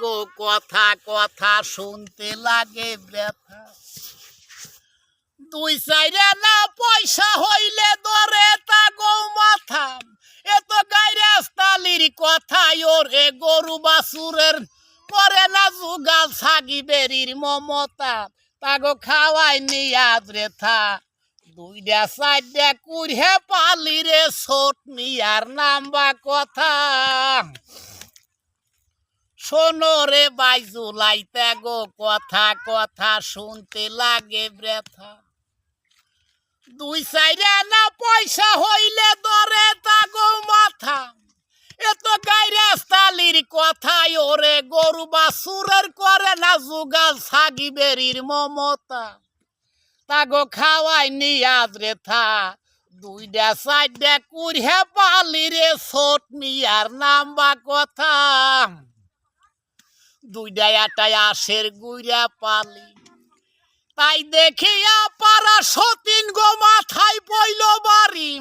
গো কথা কথা শুনতে লাগে ব্যথা। দুই সাইডে না পয়সা হইলে ধরে তা গো মাথা। এত গাইরাস্তালির কথাই ওরে গরু বাছুরের করে না যুগাল ছাগি বেরির মমতা। তাগো খাওয়াই নিয়াদ রেথা দুইটা চারটা কুড়ে পালি রে ছোট মিয়ার নাম্বা কথা। শোনো রে বাইজুলাইতে গো কথা কথা শুনতে লাগে ব্যথা। দুই সাইডে না পয়সা হইলে ধরে তা গো মাথা। এত গাইরাস্তালির কথাই ওরে গরু বাছুরের করে না যুগাল ছাগি বেরির মমতা। তাগো খাওয়াই নিয়াদ রেথা দুইটা চারটা কুড়ে পালি রে ছোট মিয়ার নাম্বা কথা। দুইটা আটাই আশের গুইরা পালি তাই দেখিয়া পারা সতীন গো মাথায় পইল বাড়ি।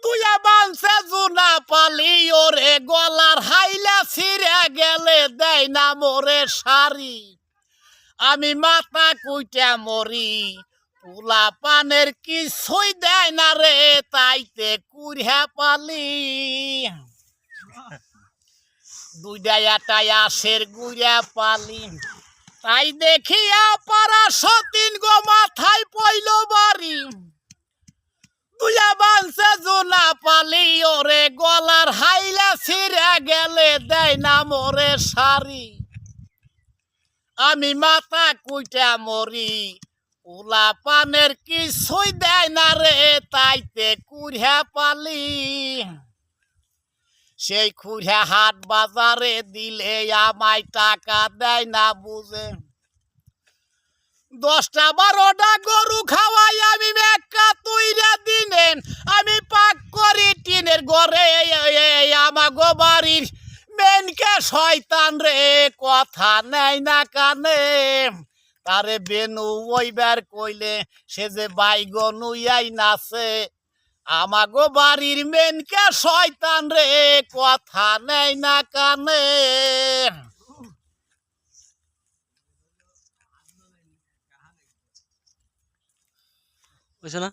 তুইয়া বানছে জুনা পালি ওরে গলার হাইলা ছিঁড়ে গেলে দেয় না মোরে শাড়ি। আমি মাথা কুইটা মরি পোলা পানের কিছুই দেয় না রে তাইতে কুড়া পালি। দুইটা আটাই আশের গুইরা পালি তাই দেখিয়া পারা সতীন গো মাথায় পইল বাড়ি। তুইয়া বানছে জোনা পালি ওরে গলার হাইলা ছিঁড়ে গেলে দেয় না মোরে শাড়ি। আমি মাথা কুইটা মরি পোলা পানের কিছুই দেয় না রে তাইতে কুড়া পালি। সেই খুঁড়া হাট বাজারে দিলে আমায় টাকা দেয় না বুঝে। 10টা 12টা গরু খাওয়াই আমি একটা তুইরা দিনে। আমি পাক করি টিনের ঘরে আমাগো বাড়ির মেনকে শয়তান রে কথা নেয় না কানে। তারে বেনু ওইবার কইলে সে যে বাইগন উইয়াই নাচে। আমাগো বাড়ির মেনকে শয়তান রে কথা নেয় না কানে। বুঝছো না?